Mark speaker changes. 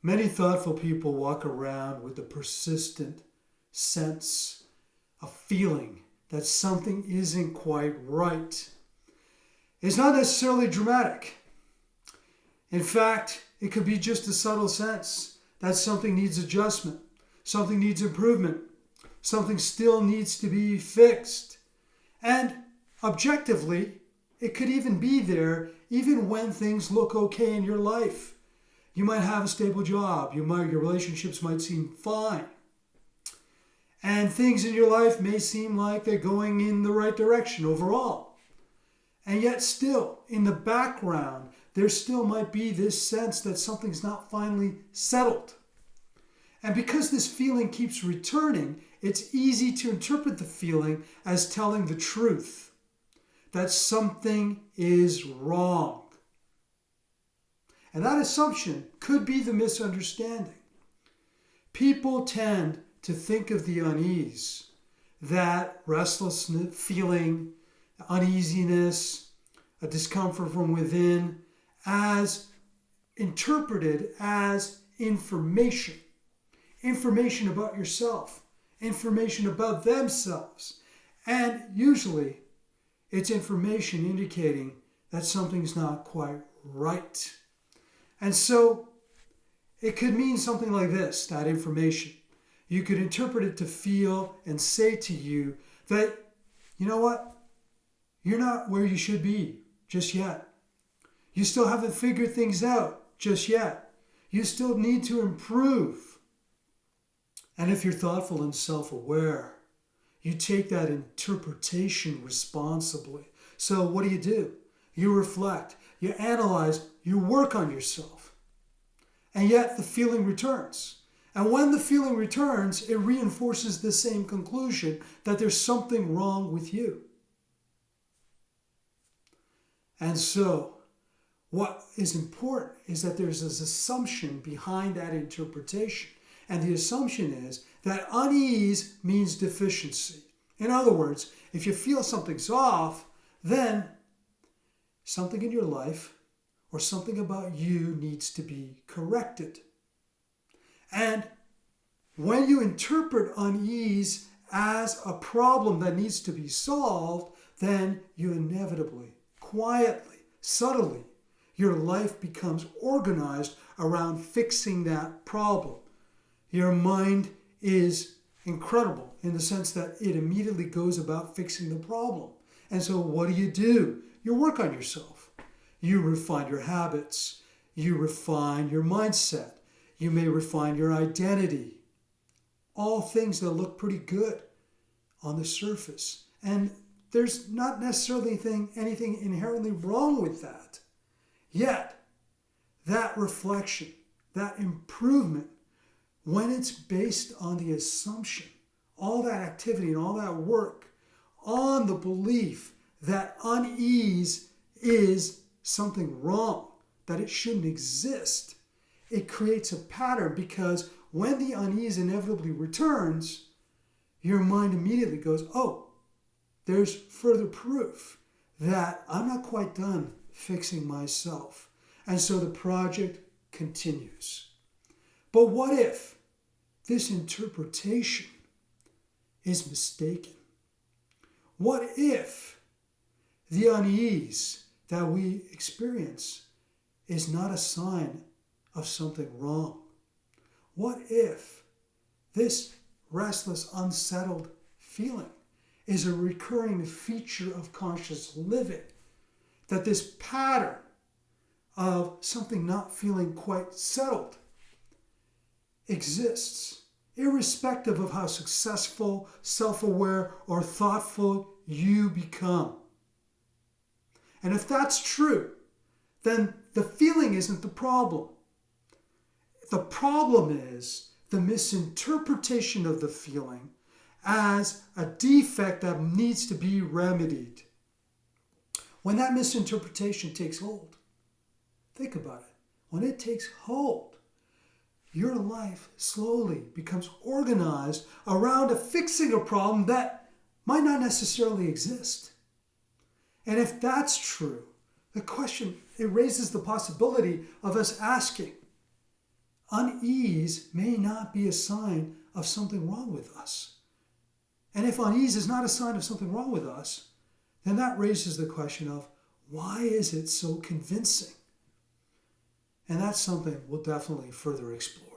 Speaker 1: Many thoughtful people walk around with a persistent sense, a feeling that something isn't quite right. It's not necessarily dramatic. In fact, it could be just a subtle sense that something needs adjustment, something needs improvement, something still needs to be fixed. And objectively, it could even be there even when things look okay in your life. You might have a stable job, your relationships might seem fine. And things in your life may seem like they're going in the right direction overall. And yet still, in the background, there still might be this sense that something's not finally settled. And because this feeling keeps returning, it's easy to interpret the feeling as telling the truth, that something is wrong. And that assumption could be the misunderstanding. People tend to think of the unease, that restlessness feeling, uneasiness, a discomfort from within, as interpreted as information. Information about yourself, information about themselves. And usually it's information indicating that something's not quite right. And so it could mean something like this, that information. You could interpret it to feel and say to you that, you know what? You're not where you should be just yet. You still haven't figured things out just yet. You still need to improve. And if you're thoughtful and self-aware, you take that interpretation responsibly. So what do? You reflect, you analyze, you work on yourself. And yet the feeling returns. And when the feeling returns, it reinforces the same conclusion that there's something wrong with you. And so, what is important is that there's this assumption behind that interpretation. And the assumption is that unease means deficiency. In other words, if you feel something's off, then something in your life or something about you needs to be corrected. And when you interpret unease as a problem that needs to be solved, then you inevitably, quietly, subtly, your life becomes organized around fixing that problem. Your mind is incredible in the sense that it immediately goes about fixing the problem. And so what do? You work on yourself. You refine your habits. You refine your mindset. You may refine your identity. All things that look pretty good on the surface. And there's not necessarily anything inherently wrong with that. Yet, that reflection, that improvement, when it's based on the assumption, all that activity and all that work, on the belief that unease is something wrong, that it shouldn't exist, it creates a pattern, because when the unease inevitably returns, your mind immediately goes, oh, there's further proof that I'm not quite done fixing myself. And so the project continues. But what if this interpretation is mistaken? What if the unease that we experience is not a sign of something wrong? What if this restless, unsettled feeling is a recurring feature of conscious living? That this pattern of something not feeling quite settled exists, irrespective of how successful, self-aware, or thoughtful you become. And if that's true, then the feeling isn't the problem. The problem is the misinterpretation of the feeling as a defect that needs to be remedied. When that misinterpretation takes hold, think about it. When it takes hold, your life slowly becomes organized around fixing a problem that might not necessarily exist. And if that's true, the question, it raises the possibility of us asking, unease may not be a sign of something wrong with us. And if unease is not a sign of something wrong with us, then that raises the question of, why is it so convincing? And that's something we'll definitely further explore.